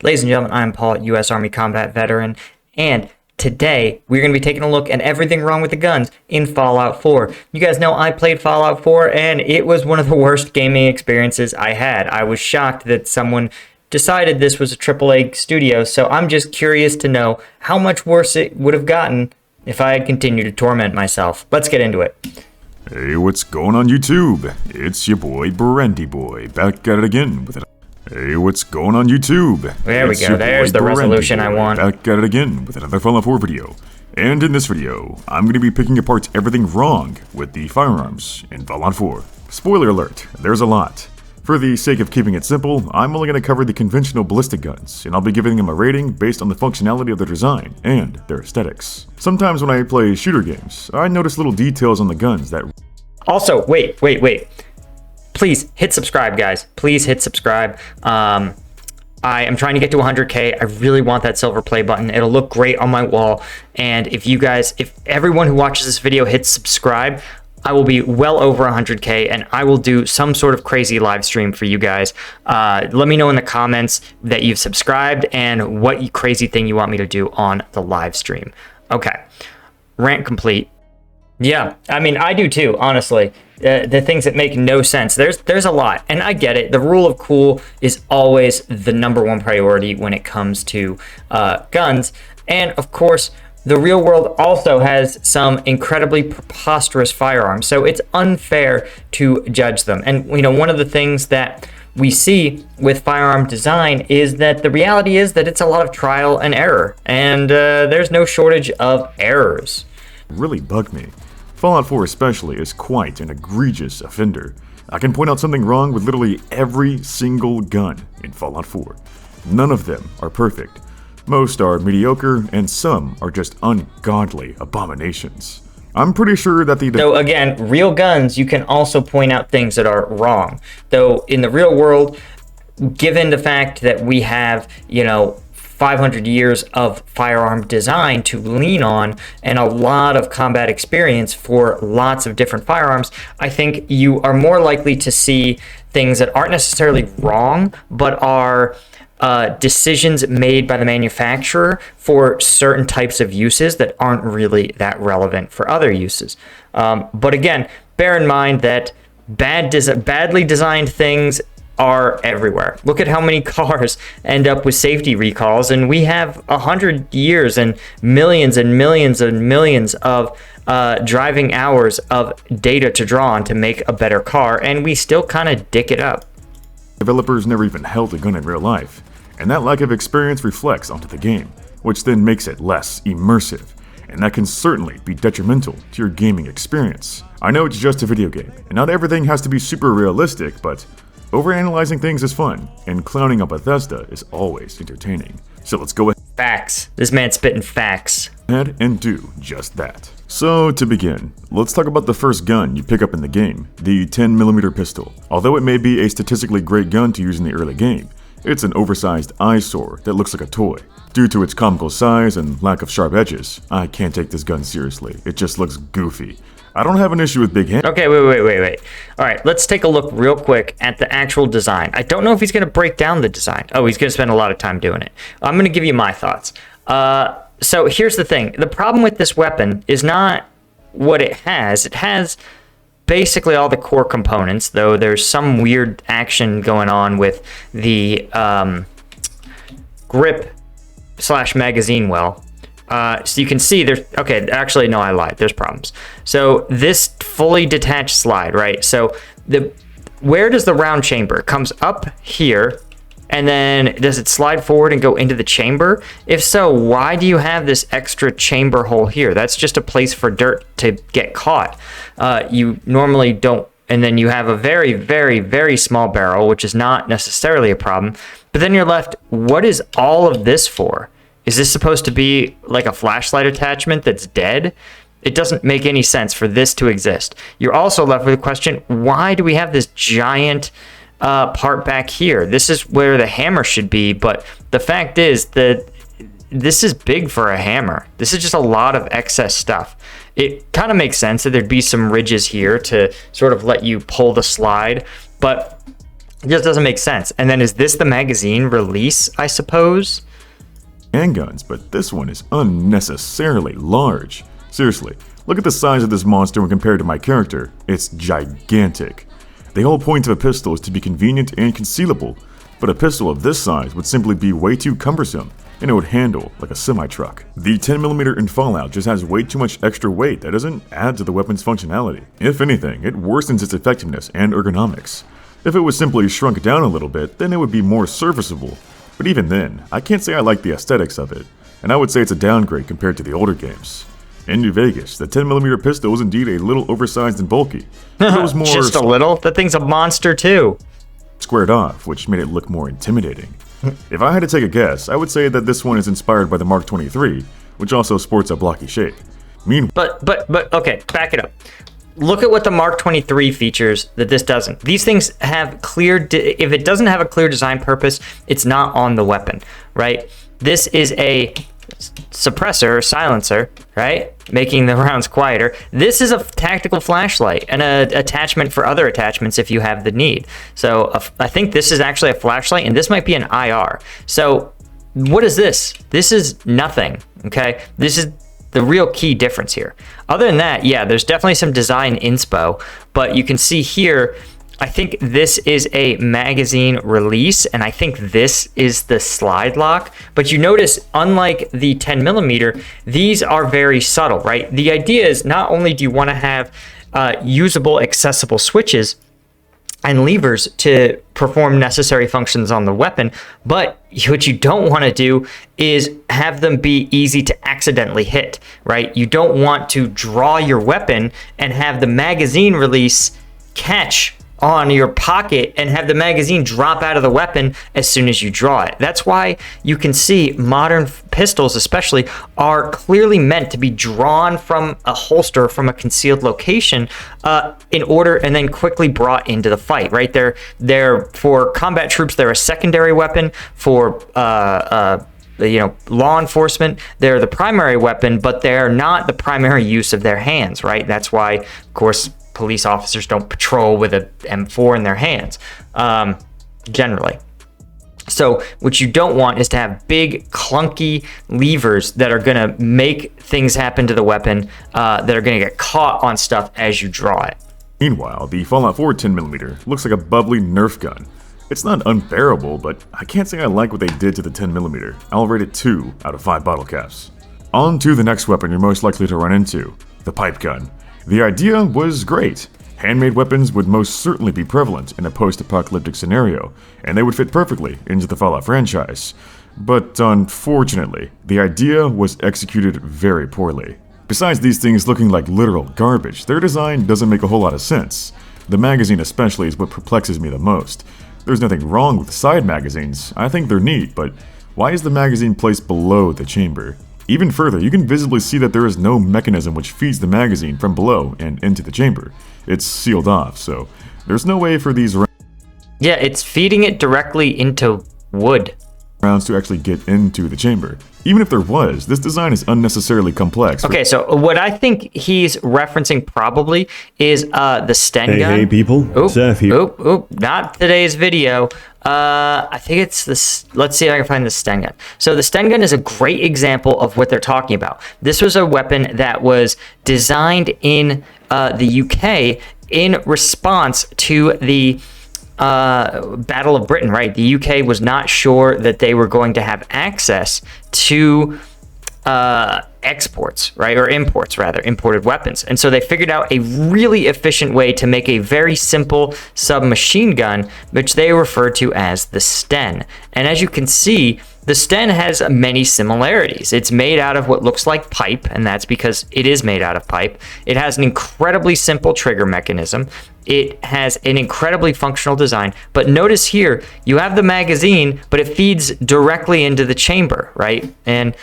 Ladies and gentlemen, I'm Paul, U.S. Army combat veteran, and today we're going to be taking a look at everything wrong with the guns in Fallout 4. You guys know I played Fallout 4, and it was one of the worst gaming experiences I had. I was shocked that someone decided this was a AAA studio, so I'm just curious to know how much worse it would have gotten if I had continued to torment myself. Let's get into it. Hey, what's going on YouTube? It's your boy, Brandy Boy, back at it again with it. Hey, what's going on YouTube? There we go, there's the resolution I want. Back at it again with another Fallout 4 video. And in this video, I'm going to be picking apart everything wrong with the firearms in Fallout 4. Spoiler alert, there's a lot. For the sake of keeping it simple, I'm only going to cover the conventional ballistic guns, and I'll be giving them a rating based on the functionality of their design and their aesthetics. Sometimes when I play shooter games, I notice little details on the guns that... Also, wait. Please hit subscribe, guys. Please hit subscribe. I am trying to get to 100K. I really want that silver play button. It'll look great on my wall. And if everyone who watches this video hits subscribe, I will be well over 100K, and I will do some sort of crazy live stream for you guys. Let me know in the comments that you've subscribed and what crazy thing you want me to do on the live stream. Okay, rant complete. Yeah, I mean, I do too, honestly. The things that make no sense. There's a lot, and I get it. The rule of cool is always the #1 priority when it comes to guns. And of course, the real world also has some incredibly preposterous firearms, so it's unfair to judge them. And you know, one of the things that we see with firearm design is that the reality is that it's a lot of trial and error, and there's no shortage of errors. really bug me. Fallout 4 especially is quite an egregious offender. I can point out something wrong with literally every single gun in Fallout 4. None of them are perfect. Most are mediocre, and some are just ungodly abominations. I'm pretty sure that Though again, real guns, you can also point out things that are wrong. Though in the real world, given the fact that we have, 500 years of firearm design to lean on and a lot of combat experience for lots of different firearms, I think you are more likely to see things that aren't necessarily wrong, but are decisions made by the manufacturer for certain types of uses that aren't really that relevant for other uses. But again, bear in mind that badly designed things are everywhere. Look at how many cars end up with safety recalls, and we have 100 years and millions and millions and millions of driving hours of data to draw on to make a better car, and we still kind of dick it up. Developers never even held a gun in real life, and that lack of experience reflects onto the game, which then makes it less immersive, and that can certainly be detrimental to your gaming experience. I know it's just a video game, and not everything has to be super realistic, but overanalyzing things is fun, and clowning on Bethesda is always entertaining. So let's go ahead. Facts. This man's spitting facts. And do just that. So to begin, let's talk about the first gun you pick up in the game, the 10mm pistol. Although it may be a statistically great gun to use in the early game, it's an oversized eyesore that looks like a toy. Due to its comical size and lack of sharp edges, I can't take this gun seriously. It just looks goofy. I don't have an issue with big hands. Okay, wait. All right, let's take a look real quick at the actual design. I don't know if he's going to break down the design. Oh, he's going to spend a lot of time doing it. I'm going to give you my thoughts. So here's the thing. The problem with this weapon is not what it has. It has basically all the core components, though there's some weird action going on with the grip/magazine well. So you can see there's, okay, actually, no, I lied. There's problems. So this fully detached slide, right? So where does the round chamber? It comes up here, and then does it slide forward and go into the chamber? If so, why do you have this extra chamber hole here? That's just a place for dirt to get caught. You normally don't. And then you have a very, very, very small barrel, which is not necessarily a problem. But then you're left, what is all of this for? Is this supposed to be like a flashlight attachment that's dead? It doesn't make any sense for this to exist. You're also left with the question, why do we have this giant part back here? This is where the hammer should be, but the fact is that this is big for a hammer. This is just a lot of excess stuff. It kind of makes sense that there'd be some ridges here to sort of let you pull the slide, but It just doesn't make sense. And then is this the magazine release, I suppose? Handguns, but this one is unnecessarily large. Seriously, look at the size of this monster when compared to my character. It's gigantic. The whole point of a pistol is to be convenient and concealable, but a pistol of this size would simply be way too cumbersome, and it would handle like a semi-truck. The 10mm in Fallout just has way too much extra weight that doesn't add to the weapon's functionality. If anything, it worsens its effectiveness and ergonomics. If it was simply shrunk down a little bit, then it would be more serviceable. But even then, I can't say I like the aesthetics of it, and I would say it's a downgrade compared to the older games. In New Vegas, the 10mm pistol was indeed a little oversized and bulky. It was more just a little? That thing's a monster too. Squared off, which made it look more intimidating. If I had to take a guess, I would say that this one is inspired by the Mark 23, which also sports a blocky shape. But okay, back it up. Look at what the Mark 23 features that this doesn't. These things have clear, if it doesn't have a clear design purpose, it's not on the weapon, right? This is a suppressor or silencer, right? Making the rounds quieter. This is a tactical flashlight and an attachment for other attachments if you have the need. So I think this is actually a flashlight, and this might be an IR. So what is this? This is nothing, okay? This is the real key difference here. Other than that, yeah, there's definitely some design inspo, but you can see here, I think this is a magazine release, and I think this is the slide lock. But you notice, unlike the 10mm, these are very subtle, right? The idea is not only do you want to have usable, accessible switches and levers to perform necessary functions on the weapon, but what you don't want to do is have them be easy to accidentally hit, right? You don't want to draw your weapon and have the magazine release catch on your pocket and have the magazine drop out of the weapon as soon as you draw it. That's why you can see modern pistols especially are clearly meant to be drawn from a holster, from a concealed location, in order and then quickly brought into the fight, right? They're for combat troops, they're a secondary weapon. For law enforcement, they're the primary weapon, but they're not the primary use of their hands, right? That's why, of course, police officers don't patrol with a M4 in their hands, generally. So what you don't want is to have big, clunky levers that are going to make things happen to the weapon, that are going to get caught on stuff as you draw it. Meanwhile, the Fallout 4 10mm looks like a bubbly Nerf gun. It's not unbearable, but I can't say I like what they did to the 10mm. I'll rate it 2 out of 5 bottle caps. On to the next weapon you're most likely to run into, the pipe gun. The idea was great. Handmade weapons would most certainly be prevalent in a post-apocalyptic scenario, and they would fit perfectly into the Fallout franchise. But unfortunately, the idea was executed very poorly. Besides these things looking like literal garbage, their design doesn't make a whole lot of sense. The magazine especially is what perplexes me the most. There's nothing wrong with side magazines, I think they're neat, but why is the magazine placed below the chamber? Even further, you can visibly see that there is no mechanism which feeds the magazine from below and into the chamber. It's sealed off, so there's no way for these Yeah, it's feeding it directly into wood rounds to actually get into the chamber. Even if there was, this design is unnecessarily complex. Okay, so what I think he's referencing probably is the Sten gun. Hey people, Seth here. Not today's video. I think it's this. Let's see if I can find the Sten gun. So the Sten gun is a great example of what they're talking about. This was a weapon that was designed in the UK in response to the Battle of Britain, right? The UK was not sure that they were going to have access to exports, right? Or imports, rather, imported weapons. And so they figured out a really efficient way to make a very simple submachine gun, which they refer to as the Sten. And as you can see, the Sten has many similarities. It's made out of what looks like pipe, and that's because it is made out of pipe. It has an incredibly simple trigger mechanism. It has an incredibly functional design. But notice here, you have the magazine, but it feeds directly into the chamber, right? And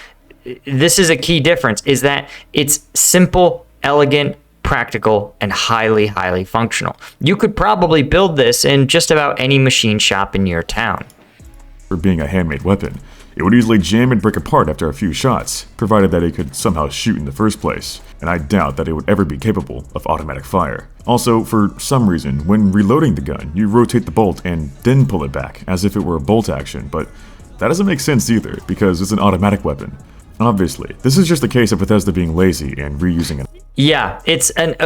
this is a key difference, is that it's simple, elegant, practical, and highly, highly functional. You could probably build this in just about any machine shop in your town. For being a handmade weapon, it would easily jam and break apart after a few shots, provided that it could somehow shoot in the first place, and I doubt that it would ever be capable of automatic fire. Also, for some reason, when reloading the gun, you rotate the bolt and then pull it back, as if it were a bolt action, but that doesn't make sense either, because it's an automatic weapon. Obviously, this is just a case of Bethesda being lazy and reusing it. Yeah,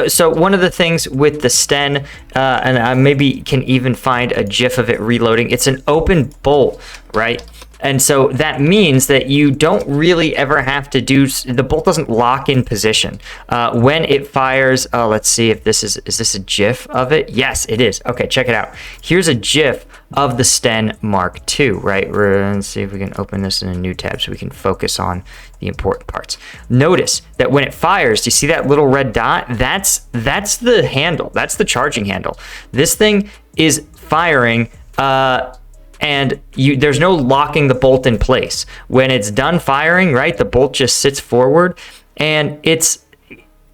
so one of the things with the Sten, and I maybe can even find a GIF of it reloading, it's an open bolt, right? And so that means that you don't really ever have to the bolt doesn't lock in position. When it fires, let's see if is this a GIF of it? Yes, it is. Okay, check it out. Here's a GIF of the Sten Mark II, right? Let's see if we can open this in a new tab so we can focus on the important parts. Notice that when it fires, do you see that little red dot? That's the handle. That's the charging handle. This thing is firing, and there's no locking the bolt in place. When it's done firing, right, the bolt just sits forward, and it's,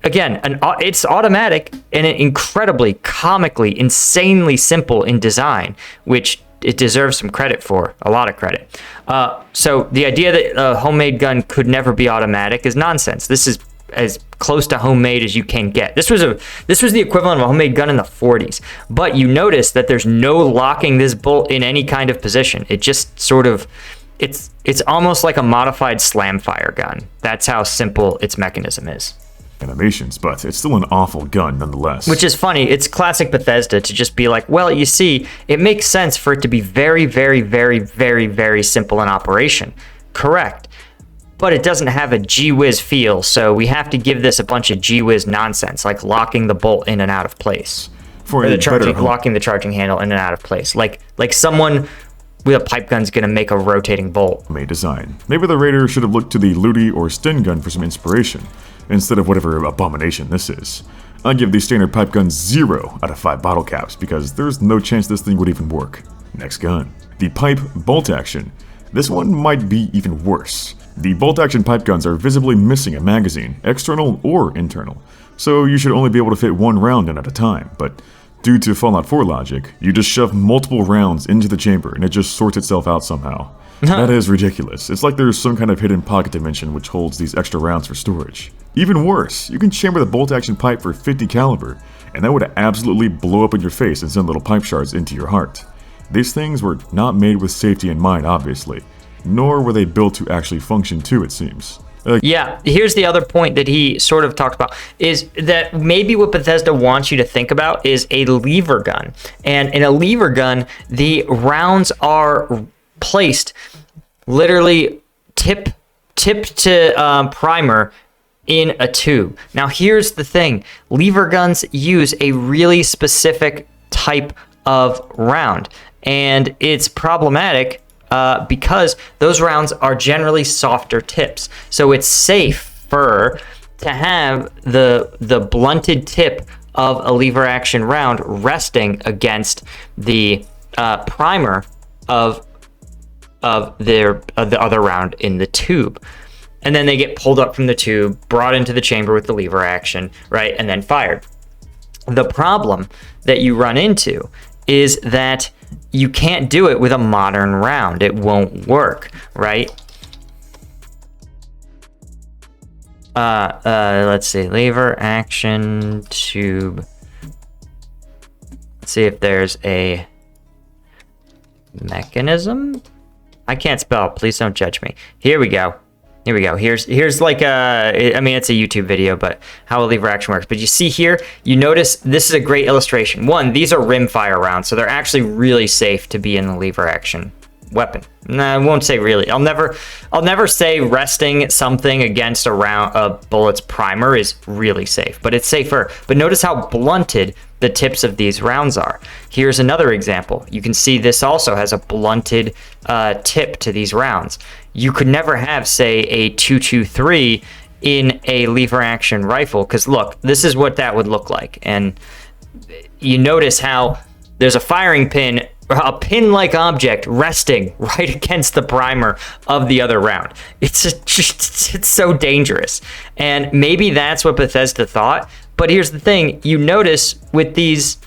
again, it's automatic and incredibly, comically, insanely simple in design, which it deserves some credit for, a lot of credit. So the idea that a homemade gun could never be automatic is nonsense. This is as close to homemade as you can get. This was the equivalent of a homemade gun in the 40s. But you notice that there's no locking this bolt in any kind of position. It just sort of, it's almost like a modified slam fire gun. That's how simple its mechanism is. Animations, but it's still an awful gun nonetheless. Which is funny. It's classic Bethesda to just be like, well, you see, it makes sense for it to be very, very, very, very, very simple in operation. Correct. But it doesn't have a gee-whiz feel, so we have to give this a bunch of gee-whiz nonsense, like locking the bolt in and out of place. Locking the charging handle in and out of place. Like someone with a pipe gun's gonna make a rotating bolt. May design. Maybe the Raider should have looked to the Ludi or Sten gun for some inspiration, instead of whatever abomination this is. I'll give the standard pipe gun 0 out of 5 bottle caps, because there's no chance this thing would even work. Next gun. The pipe bolt action. This one might be even worse. The bolt-action pipe guns are visibly missing a magazine, external or internal, so you should only be able to fit one round in at a time, but due to Fallout 4 logic, you just shove multiple rounds into the chamber and it just sorts itself out somehow. That is ridiculous. It's like there's some kind of hidden pocket dimension which holds these extra rounds for storage. Even worse, you can chamber the bolt-action pipe for 50 caliber, and that would absolutely blow up in your face and send little pipe shards into your heart. These things were not made with safety in mind, obviously. Nor were they built to actually function too, it seems. Yeah, here's the other point that he sort of talked about, is that maybe what Bethesda wants you to think about is a lever gun. And in a lever gun, the rounds are placed literally tip to primer in a tube. Now here's the thing, lever guns use a really specific type of round, and it's problematic because those rounds are generally softer tips. So it's safer to have the blunted tip of a lever action round resting against the primer of the other round in the tube. And then they get pulled up from the tube, brought into the chamber with the lever action, right? And then fired. The problem that you run into is that you can't do it with a modern round. It won't work, right? Let's see, lever action tube. Let's see if there's a mechanism. I can't spell, please don't judge me. Here we go. Here's like I mean, it's a YouTube video, but how a lever action works. But you see here, you notice this is a great illustration. One, these are rimfire rounds, so they're actually really safe to be in the lever action weapon. No, I won't say really. I'll never say resting something against a bullet's primer is really safe, but it's safer. But notice how blunted the tips of these rounds are. Here's another example. You can see this also has a blunted tip to these rounds. You could never have, say, a 223 in a lever action rifle, because look, this is what that would look like. And you notice how there's a firing pin, a pin-like object resting right against the primer of the other round. It's so dangerous. And maybe that's what Bethesda thought. But here's the thing, you notice with these,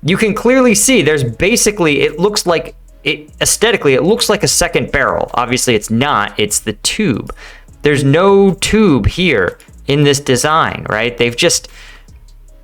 you can clearly see there's basically, it looks like aesthetically, it looks like a second barrel. Obviously, it's not. It's the tube. There's no tube here in this design, right? They're just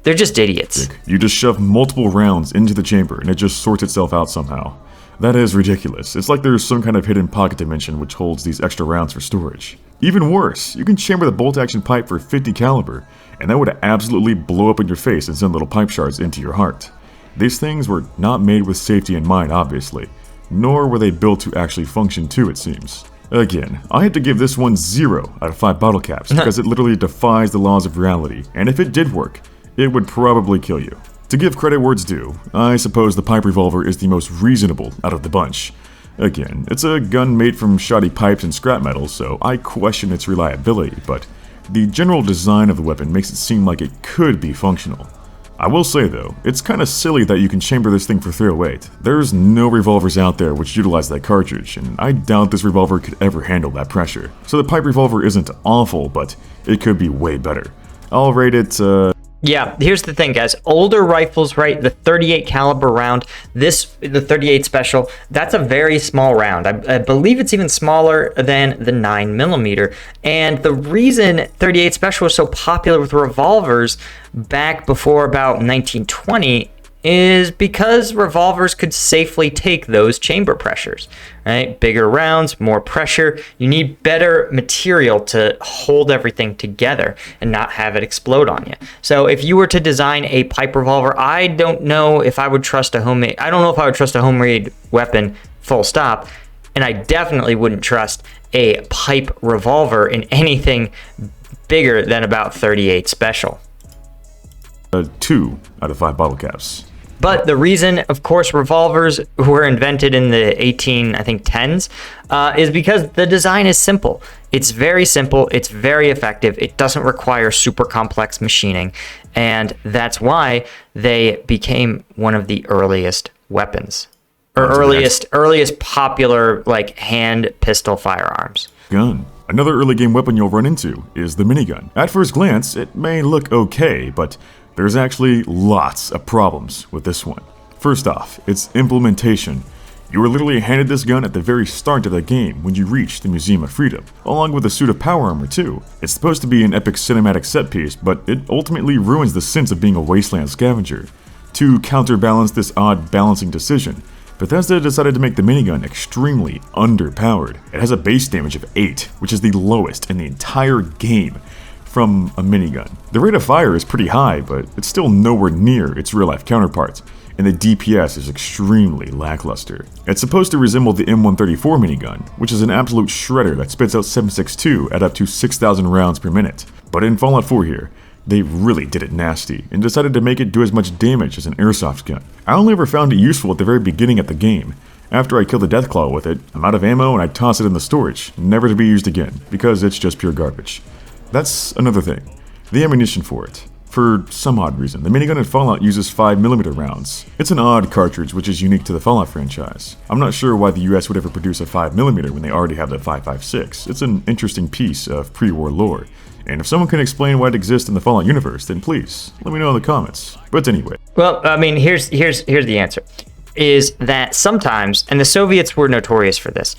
idiots. You just shove multiple rounds into the chamber and it just sorts itself out somehow. That is ridiculous. It's like there's some kind of hidden pocket dimension which holds these extra rounds for storage. Even worse, you can chamber the bolt-action pipe for 50 caliber, and that would absolutely blow up in your face and send little pipe shards into your heart. These things were not made with safety in mind, obviously, nor were they built to actually function too, it seems. Again, I had to give this one 0 out of 5 bottle caps because it literally defies the laws of reality, and if it did work, it would probably kill you. To give credit where it's due, I suppose the pipe revolver is the most reasonable out of the bunch. Again, it's a gun made from shoddy pipes and scrap metal, so I question its reliability, but the general design of the weapon makes it seem like it could be functional. I will say though, it's kinda silly that you can chamber this thing for 308. There's no revolvers out there which utilize that cartridge, and I doubt this revolver could ever handle that pressure. So the pipe revolver isn't awful, but it could be way better. I'll rate it, Yeah, here's the thing, guys. Older rifles, right? The 38 caliber round, the 38 special, that's a very small round. I believe it's even smaller than the 9mm. And the reason 38 special was so popular with revolvers back before about 1920 is because revolvers could safely take those chamber pressures, right? Bigger rounds, more pressure. You need better material to hold everything together and not have it explode on you. So if you were to design a pipe revolver, I don't know if I would trust a homemade weapon, full stop. And I definitely wouldn't trust a pipe revolver in anything bigger than about 38 special. 2 out of 5 bottle caps. But the reason, of course, revolvers were invented in the 10s is because the design is simple. It's very simple. It's very effective. It doesn't require super complex machining. And that's why they became one of the earliest weapons. Or earliest popular, like, hand pistol firearms. Gun. Another early game weapon you'll run into is the minigun. At first glance, it may look okay, but there's actually lots of problems with this one. First off, its implementation. You were literally handed this gun at the very start of the game when you reach the Museum of Freedom, along with a suit of power armor too. It's supposed to be an epic cinematic set piece, but it ultimately ruins the sense of being a wasteland scavenger. To counterbalance this odd balancing decision, Bethesda decided to make the minigun extremely underpowered. It has a base damage of 8, which is the lowest in the entire game from a minigun. The rate of fire is pretty high, but it's still nowhere near its real-life counterparts, and the DPS is extremely lackluster. It's supposed to resemble the M134 minigun, which is an absolute shredder that spits out 7.62 at up to 6,000 rounds per minute. But in Fallout 4 here, they really did it nasty, and decided to make it do as much damage as an airsoft gun. I only ever found it useful at the very beginning of the game. After I kill the Deathclaw with it, I'm out of ammo and I toss it in the storage, never to be used again, because it's just pure garbage. That's another thing. The ammunition for it. For some odd reason, the minigun in Fallout uses 5mm rounds. It's an odd cartridge which is unique to the Fallout franchise. I'm not sure why the US would ever produce a 5mm when they already have the 5.56. It's an interesting piece of pre-war lore. And if someone can explain why it exists in the Fallout universe, then please, let me know in the comments. But anyway. Well, I mean, here's the answer. Is that sometimes, and the Soviets were notorious for this,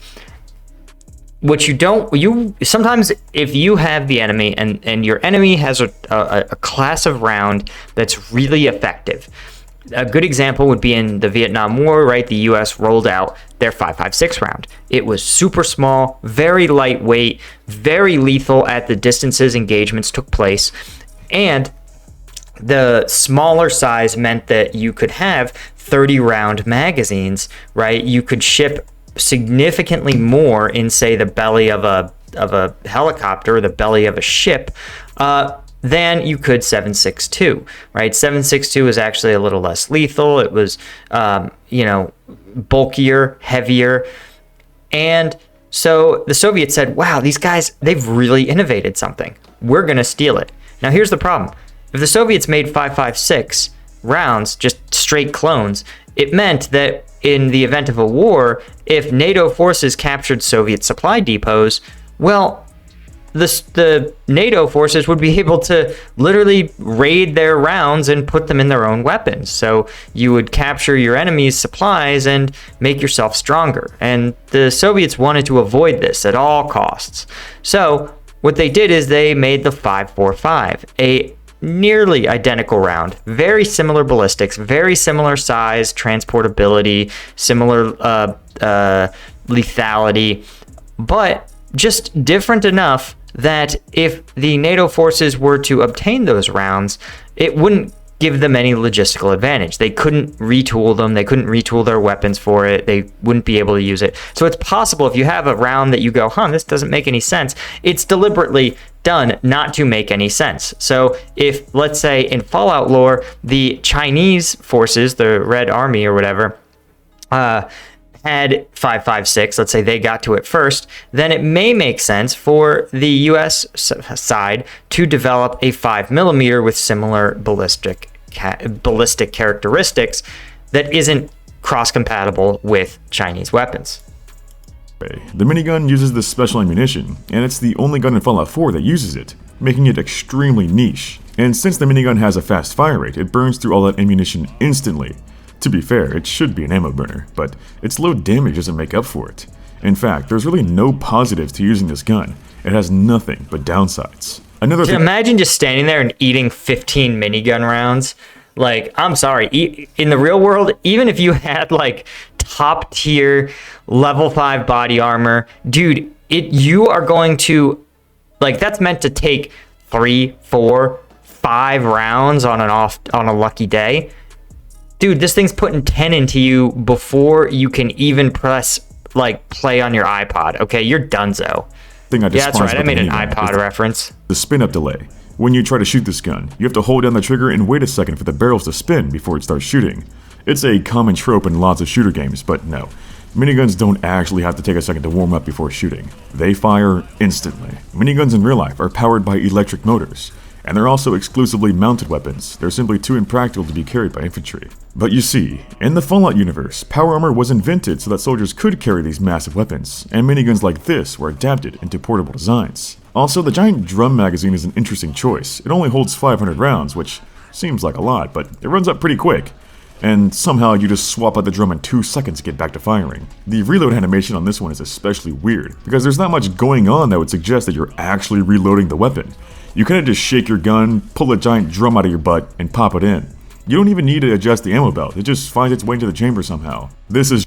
sometimes if you have the enemy and your enemy has a class of round that's really effective. A good example would be in the Vietnam War, right? The US rolled out their 5.56 round. It was super small, very lightweight, very lethal at the distances engagements took place. And the smaller size meant that you could have 30 round magazines, right? You could ship significantly more in, say, the belly of a helicopter or the belly of a ship than you could 7.62, right? 7.62 is actually a little less lethal. It was, bulkier, heavier. And so the Soviets said, wow, these guys, they've really innovated something. We're going to steal it. Now, here's the problem. If the Soviets made 5.56 rounds, just straight clones, it meant that in the event of a war, if NATO forces captured Soviet supply depots, well, the NATO forces would be able to literally raid their rounds and put them in their own weapons. So you would capture your enemy's supplies and make yourself stronger. And the Soviets wanted to avoid this at all costs. So what they did is they made the 5.45, a nearly identical round, very similar ballistics, very similar size, transportability, similar lethality, but just different enough that if the NATO forces were to obtain those rounds, it wouldn't give them any logistical advantage. They couldn't retool them. They couldn't retool their weapons for it. They wouldn't be able to use it. So it's possible if you have a round that you go, this doesn't make any sense, it's deliberately done not to make any sense. So if, let's say in Fallout lore, the Chinese forces, the Red Army or whatever, had 5.56, let's say they got to it first, then it may make sense for the US side to develop a 5mm with similar ballistic characteristics that isn't cross-compatible with Chinese weapons. The minigun uses this special ammunition, and it's the only gun in Fallout 4 that uses it, making it extremely niche. And since the minigun has a fast fire rate, it burns through all that ammunition instantly. To be fair, it should be an ammo burner, but its low damage doesn't make up for it. In fact, there's really no positives to using this gun. It has nothing but downsides. Imagine just standing there and eating 15 minigun rounds. Like, I'm sorry, in the real world, even if you had like top tier level 5 body armor, dude, you are going to, like, that's meant to take 3, 4, 5 rounds on a lucky day. Dude, this thing's putting 10 into you before you can even press, like, play on your iPod. Okay, you're donezo. Yeah, that's right. I made an iPod reference. The spin-up delay. When you try to shoot this gun, you have to hold down the trigger and wait a second for the barrels to spin before it starts shooting. It's a common trope in lots of shooter games, but no. Miniguns don't actually have to take a second to warm up before shooting. They fire instantly. Miniguns in real life are powered by electric motors. And they're also exclusively mounted weapons. They're simply too impractical to be carried by infantry. But you see, in the Fallout universe, power armor was invented so that soldiers could carry these massive weapons, and miniguns like this were adapted into portable designs. Also, the giant drum magazine is an interesting choice. It only holds 500 rounds, which seems like a lot, but it runs up pretty quick. And somehow you just swap out the drum in 2 seconds to get back to firing. The reload animation on this one is especially weird, because there's not much going on that would suggest that you're actually reloading the weapon. You kind of just shake your gun, pull a giant drum out of your butt, and pop it in. You don't even need to adjust the ammo belt, it just finds its way into the chamber somehow. This is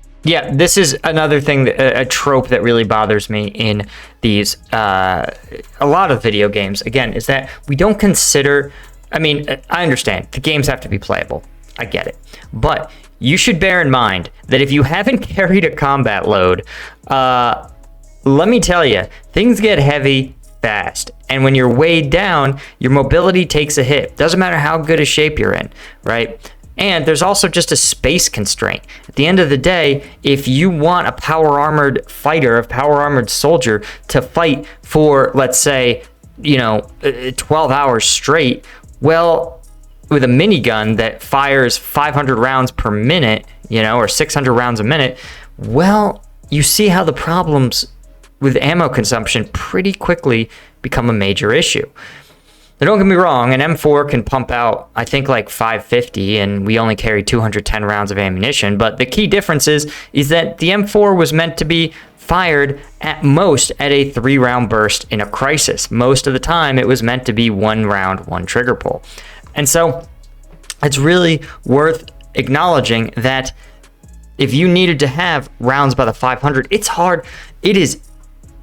another thing, a trope that really bothers me in these, a lot of video games, again, is that we don't consider, I understand, the games have to be playable, I get it, but you should bear in mind that if you haven't carried a combat load, let me tell you, things get heavy fast, and when you're weighed down, your mobility takes a hit. Doesn't matter how good a shape you're in, right? And there's also just a space constraint. At the end of the day, if you want a power armored fighter, a power armored soldier to fight for, let's say, 12 hours straight, well, with a minigun that fires 500 rounds per minute, or 600 rounds a minute, well, you see how the problems with ammo consumption pretty quickly become a major issue. Now, don't get me wrong, an M4 can pump out, I think, like 550, and we only carry 210 rounds of ammunition, but the key difference is that the M4 was meant to be fired at most at a 3-round burst in a crisis. Most of the time, it was meant to be 1 round, 1 trigger pull. And so, it's really worth acknowledging that if you needed to have rounds by the 500, it's hard. It is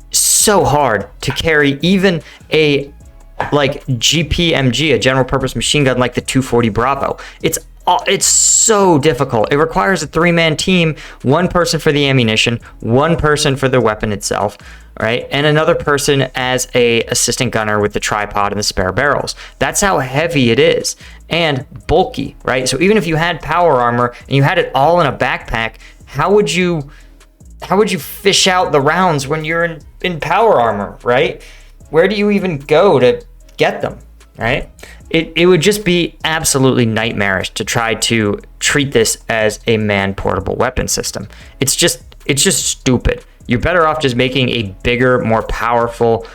so hard to carry even a GPMG, a general purpose machine gun like the 240 Bravo. It's so difficult. It requires a 3-man team, 1 person for the ammunition, 1 person for the weapon itself, right? And another person as a assistant gunner with the tripod and the spare barrels. That's how heavy it is and bulky, right? So even if you had power armor and you had it all in a backpack, how would you fish out the rounds when you're in power armor, right? Where do you even go to get them, right? It would just be absolutely nightmarish to try to treat this as a man-portable weapon system. It's just stupid. You're better off just making a bigger, more powerful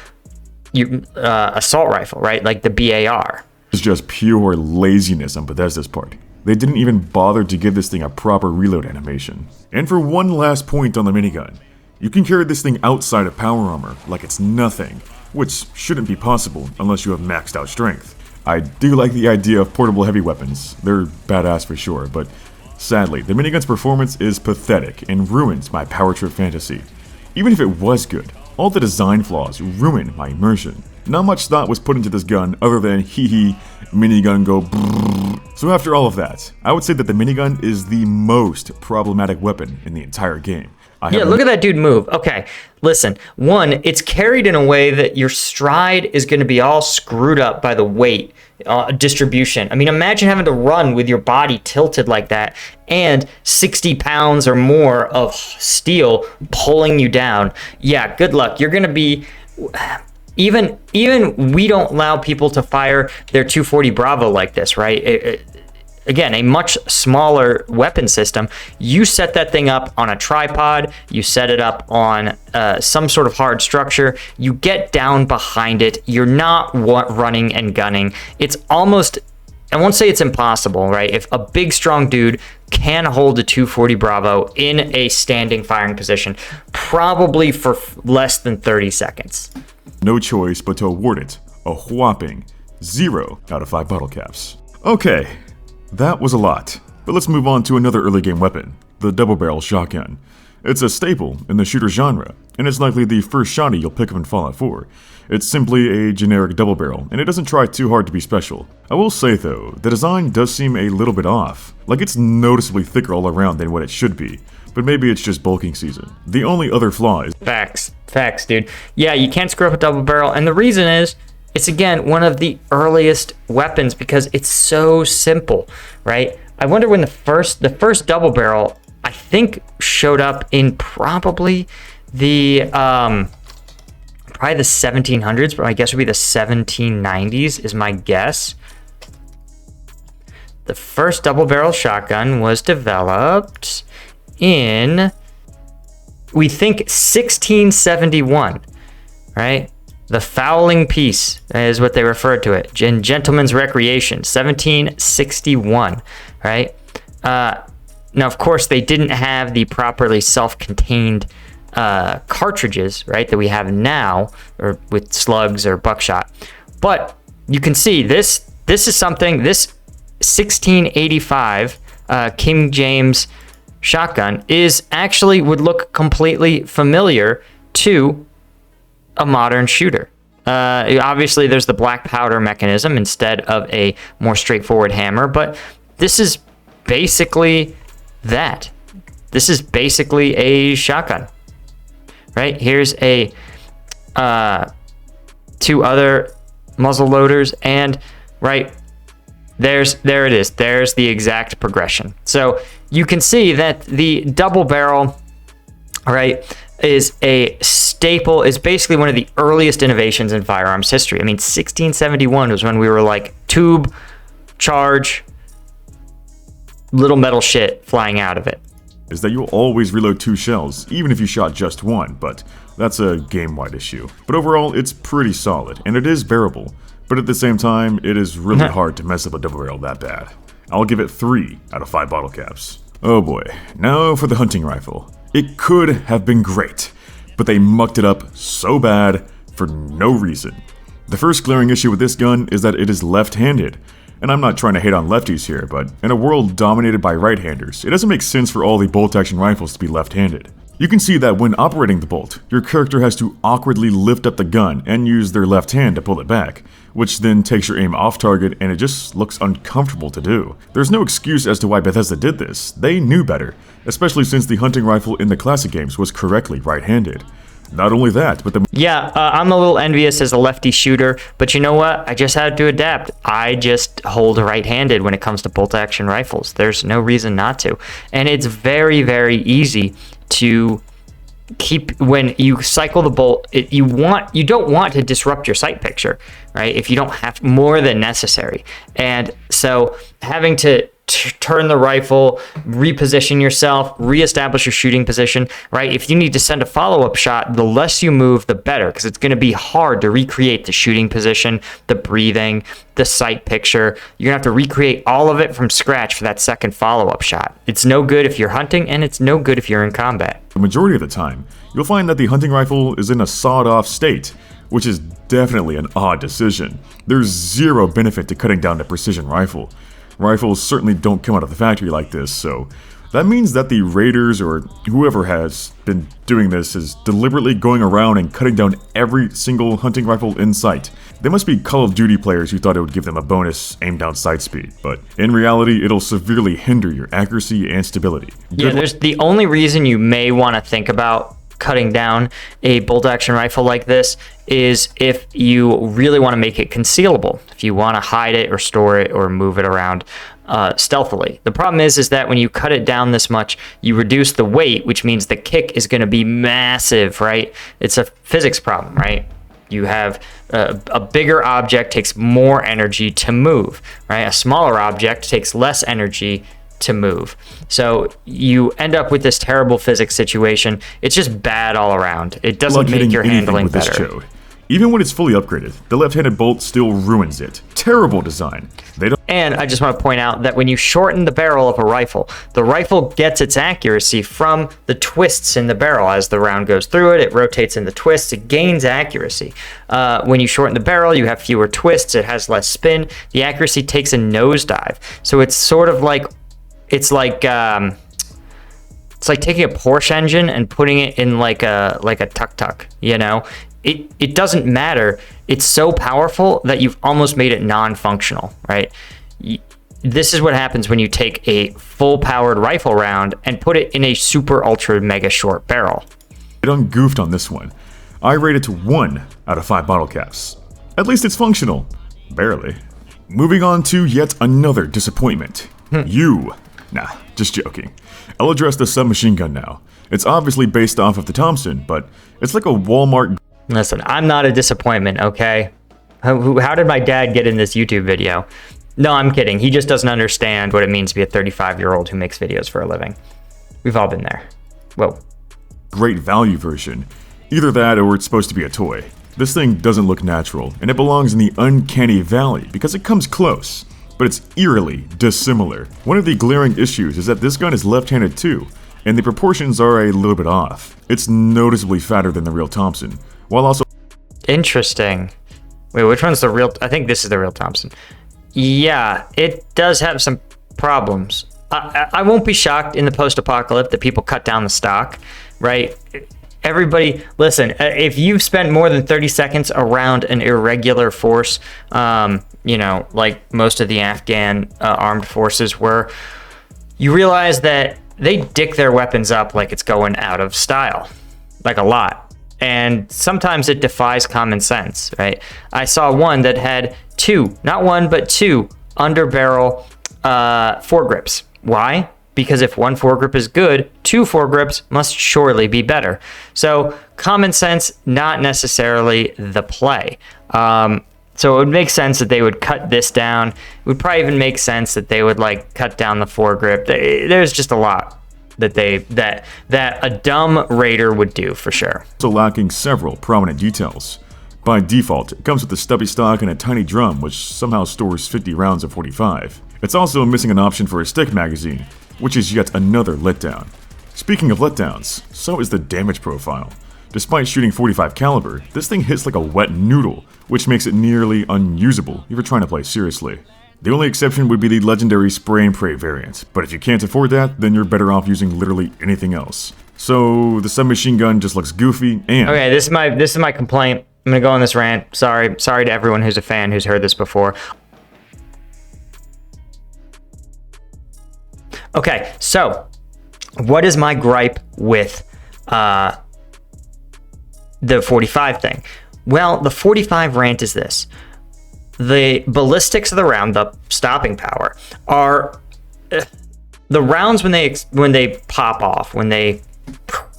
assault rifle, right? Like the BAR. It's just pure laziness on Bethesda's part. They didn't even bother to give this thing a proper reload animation. And for one last point on the minigun, you can carry this thing outside of power armor like it's nothing, which shouldn't be possible unless you have maxed out strength. I do like the idea of portable heavy weapons. They're badass for sure, but sadly, the minigun's performance is pathetic and ruins my power trip fantasy. Even if it was good, all the design flaws ruin my immersion. Not much thought was put into this gun other than hee minigun go brrrr. So after all of that, I would say that the minigun is the most problematic weapon in the entire game. Yeah, look at that dude move. Okay, listen. One, it's carried in a way that your stride is going to be all screwed up by the weight distribution. I mean, imagine having to run with your body tilted like that and 60 pounds or more of steel pulling you down. Yeah, good luck. You're going to be... Even we don't allow people to fire their 240 Bravo like this, right? Again, a much smaller weapon system. You set that thing up on a tripod, you set it up on some sort of hard structure, you get down behind it, you're not running and gunning. It's almost, I won't say it's impossible, right? If a big, strong dude can hold a 240 Bravo in a standing firing position, probably for less than 30 seconds. No choice but to award it a whopping 0 out of 5 bottle caps. Okay. That was a lot, but let's move on to another early game weapon, the double-barrel shotgun. It's a staple in the shooter genre, and it's likely the first shotty you'll pick up in Fallout 4. It's simply a generic double barrel, and it doesn't try too hard to be special. I will say though, the design does seem a little bit off, like it's noticeably thicker all around than what it should be, but maybe it's just bulking season. The only other flaw is... Facts, dude. Yeah, you can't screw up a double barrel, and the reason is, it's again one of the earliest weapons because it's so simple, right? I wonder when the first double barrel I think showed up in probably the 1700s, but I guess would be the 1790s is my guess. The first double barrel shotgun was developed in, we think, 1671, right? The fowling piece is what they referred to it. In Gentleman's Recreation, 1761, right? Now, of course, they didn't have the properly self-contained cartridges, right, that we have now, or with slugs or buckshot. But you can see this is something, this 1685 King James shotgun is actually would look completely familiar to a modern shooter. Obviously there's the black powder mechanism instead of a more straightforward hammer, but this is basically that. This is basically a shotgun, right? Here's a two other muzzle loaders, and right there it is. There's the exact progression. So you can see that the double barrel, right, is a staple, is basically one of the earliest innovations in firearms history. I mean, 1671 was when we were like tube, charge, little metal shit flying out of it. Is that you'll always reload 2 shells, even if you shot just 1, but that's a game-wide issue. But overall, it's pretty solid, and it is bearable. But at the same time, it is really hard to mess up a double barrel that bad. I'll give it 3 out of 5 bottle caps. Oh boy, now for the hunting rifle. It could have been great, but they mucked it up so bad for no reason. The first glaring issue with this gun is that it is left-handed. And I'm not trying to hate on lefties here, but in a world dominated by right-handers, it doesn't make sense for all the bolt-action rifles to be left-handed. You can see that when operating the bolt, your character has to awkwardly lift up the gun and use their left hand to pull it back, which then takes your aim off target, and it just looks uncomfortable to do. There's no excuse as to why Bethesda did this. They knew better, especially since the hunting rifle in the classic games was correctly right-handed. Not only that, but I'm a little envious as a lefty shooter, but you know what? I just had to adapt. I just hold right-handed when it comes to bolt-action rifles. There's no reason not to. And it's very, very easy to keep, when you cycle the bolt, you don't want to disrupt your sight picture, right? If you don't have more than necessary. And so having to turn the rifle, reposition yourself, reestablish your shooting position, right? If you need to send a follow-up shot, the less you move, the better, because it's going to be hard to recreate the shooting position, the breathing, the sight picture. You're going to have to recreate all of it from scratch for that second follow-up shot. It's no good if you're hunting, and it's no good if you're in combat. The majority of the time, you'll find that the hunting rifle is in a sawed-off state, which is definitely an odd decision. There's zero benefit to cutting down a precision rifle. Rifles certainly don't come out of the factory like this, so that means that the raiders or whoever has been doing this is deliberately going around and cutting down every single hunting rifle in sight. They must be Call of Duty players who thought it would give them a bonus aim down sight speed, but in reality, it'll severely hinder your accuracy and stability. There's the only reason you may want to think about cutting down a bolt action rifle like this is if you really want to make it concealable, if you want to hide it or store it or move it around stealthily. The problem is that when you cut it down this much, you reduce the weight, which means the kick is going to be massive, right? It's a physics problem, right? You have a bigger object takes more energy to move, right? A smaller object takes less energy to move. So you end up with this terrible physics situation. It's just bad all around. It doesn't make your handling better. Even when it's fully upgraded, the left-handed bolt still ruins it. Terrible design. And I just want to point out that when you shorten the barrel of a rifle, the rifle gets its accuracy from the twists in the barrel. As the round goes through it, it rotates in the twists, it gains accuracy. When you shorten the barrel, you have fewer twists, it has less spin, the accuracy takes a nosedive. So it's sort of like it's like taking a Porsche engine and putting it in like a tuk-tuk, you know? It doesn't matter. It's so powerful that you've almost made it non-functional, right? This is what happens when you take a full-powered rifle round and put it in a super ultra mega short barrel. It ungoofed on this one. I rate it to 1 out of 5 bottle caps. At least it's functional. Barely. Moving on to yet another disappointment. Nah, just joking. I'll address the submachine gun now. It's obviously based off of the Thompson, but it's like a Walmart... Listen, I'm not a disappointment, okay? How did my dad get in this YouTube video? No, I'm kidding. He just doesn't understand what it means to be a 35-year-old who makes videos for a living. We've all been there. Whoa. Great value version. Either that or it's supposed to be a toy. This thing doesn't look natural, and it belongs in the uncanny valley because it comes close. But it's eerily dissimilar. One of the glaring issues is that this gun is left-handed too, and the proportions are a little bit off. It's noticeably fatter than the real Thompson, while also... Interesting. Wait, which one's the real... I think this is the real Thompson. Yeah, it does have some problems. I won't be shocked in the post-apocalypse that people cut down the stock, right? Everybody, listen, if you've spent more than 30 seconds around an irregular force, you know, like most of the Afghan armed forces were, you realize that they dick their weapons up like it's going out of style, like a lot. And sometimes it defies common sense, right? I saw one that had 2, not 1, but 2 underbarrel foregrips. Why? Because if 1 foregrip is good, 2 foregrips must surely be better. So common sense, not necessarily the play. So it would make sense that they would cut this down. It would probably even make sense that they would like cut down the foregrip. There's just a lot that a dumb raider would do for sure. Also lacking several prominent details. By default, it comes with a stubby stock and a tiny drum which somehow stores 50 rounds of 45. It's also missing an option for a stick magazine, which is yet another letdown. Speaking of letdowns, so is the damage profile. Despite shooting 45 caliber, this thing hits like a wet noodle, which makes it nearly unusable if you're trying to play seriously. The only exception would be the legendary spray and pray variant, but if you can't afford that, then you're better off using literally anything else. So the submachine gun just looks goofy and... Okay, this is my complaint. I'm gonna go on this rant. Sorry to everyone who's a fan who's heard this before. Okay, so what is my gripe with the 45 thing? Well, the 45 rant is this. The ballistics of the round, the stopping power, are the rounds when they pop off, when they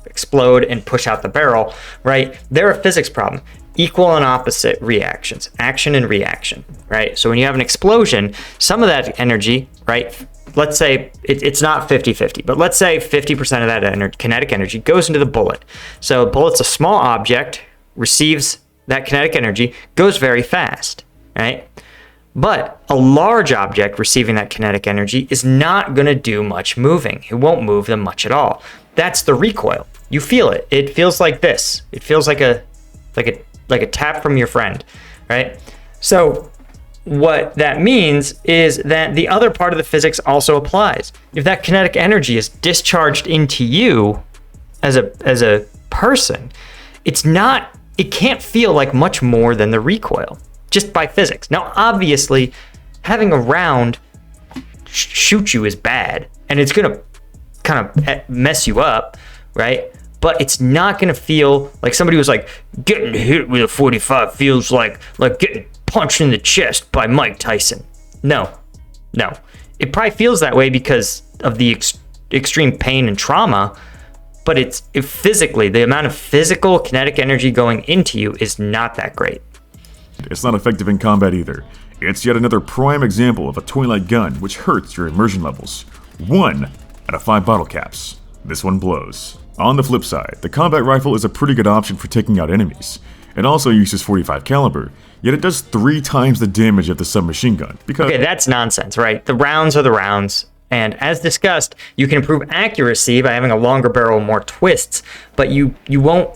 explode and push out the barrel, right? They're a physics problem. Equal and opposite reactions, action and reaction, right? So when you have an explosion, some of that energy, right, let's say it's not 50-50, but let's say 50% of that kinetic energy goes into the bullet. So a bullet's a small object, receives that kinetic energy, goes very fast, right? But a large object receiving that kinetic energy is not going to do much moving. It won't move them much at all. That's the recoil. You feel it. It feels like this. It feels like a tap from your friend, right? So what that means is that the other part of the physics also applies. If that kinetic energy is discharged into you as a person, it can't feel like much more than the recoil, just by physics. Now, obviously, having a round shoot you is bad, and it's gonna kind of mess you up, right? But it's not gonna feel like somebody was like, getting hit with a 45 feels like getting punched in the chest by Mike Tyson. No. It probably feels that way because of the extreme pain and trauma, but if physically, the amount of physical kinetic energy going into you is not that great. It's not effective in combat either. It's yet another prime example of a toy-like gun which hurts your immersion levels. 1 out of 5 bottle caps. This one blows. On the flip side, the combat rifle is a pretty good option for taking out enemies. It also uses 45 caliber, yet it does 3 times the damage of the submachine gun. Okay, that's nonsense, right? The rounds are the rounds. And as discussed, you can improve accuracy by having a longer barrel and more twists, but you won't.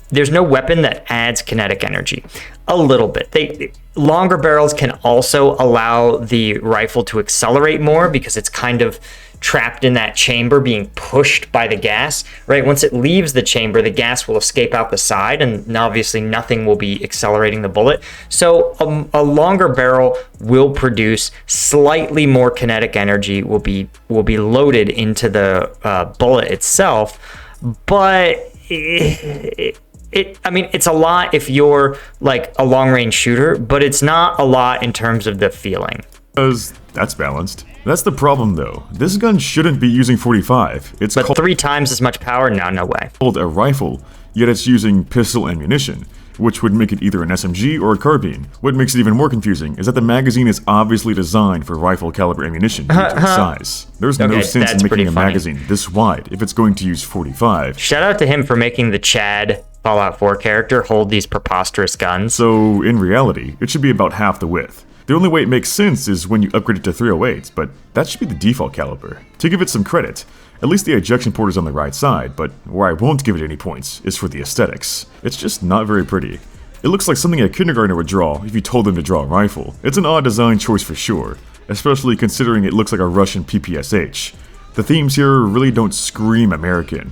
There's no weapon that adds kinetic energy. A little bit. Longer barrels can also allow the rifle to accelerate more because it's kind of trapped in that chamber being pushed by the gas, right? Once it leaves the chamber, the gas will escape out the side, and obviously nothing will be accelerating the bullet. So a longer barrel will produce slightly more kinetic energy, will be loaded into the bullet itself, but it's a lot if you're like a long-range shooter, but it's not a lot in terms of the feeling. Because that's balanced. That's the problem though. This gun shouldn't be using 45. It's but 3 times as much power? No way. Called a rifle, yet it's using pistol ammunition, which would make it either an SMG or a carbine. What makes it even more confusing is that the magazine is obviously designed for rifle caliber ammunition due to its size. There's no sense in making a magazine this wide if it's going to use 45. Shout out to him for making the Chad Fallout 4 character hold these preposterous guns. So in reality, it should be about half the width. The only way it makes sense is when you upgrade it to 308s, but that should be the default caliber. To give it some credit, at least the ejection port is on the right side, but where I won't give it any points is for the aesthetics. It's just not very pretty. It looks like something a kindergartner would draw if you told them to draw a rifle. It's an odd design choice for sure, especially considering it looks like a Russian PPSH. The themes here really don't scream American.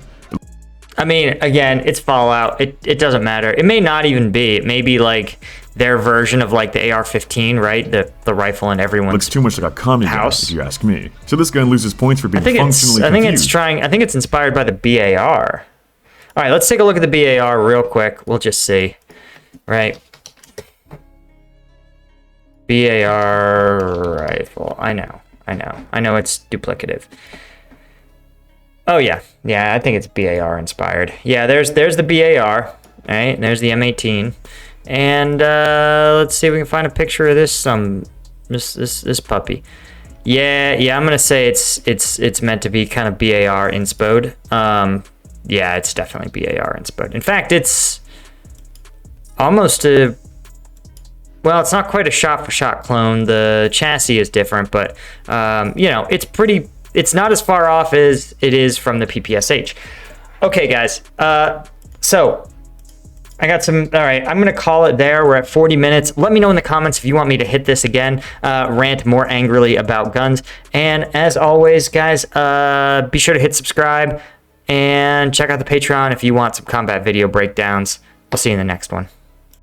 I mean, again, it's Fallout. It doesn't matter. It may not even be. It may be like their version of like the AR-15, right? The rifle in everyone's looks too much like a commie gun, if you ask me. So this gun loses points for being functionally confused. I think it's inspired by the BAR. All right, let's take a look at the BAR real quick. We'll just see, right? BAR rifle. I know it's duplicative. Oh yeah, I think it's BAR inspired. Yeah, there's the BAR, all right? And there's the M18. And let's see if we can find a picture of this this puppy. Yeah, I'm gonna say it's meant to be kind of BAR inspode. Yeah, it's definitely BAR inspode. In fact, it's almost it's not quite a shot-for-shot clone. The chassis is different, but it's not as far off as it is from the PPSH. Okay, guys. So I got some. All right, I'm gonna call it there. We're at 40 minutes. Let me know in the comments if you want me to hit this again, rant more angrily about guns. And as always, guys, be sure to hit subscribe and check out the Patreon if you want some combat video breakdowns. I'll see you in the next one.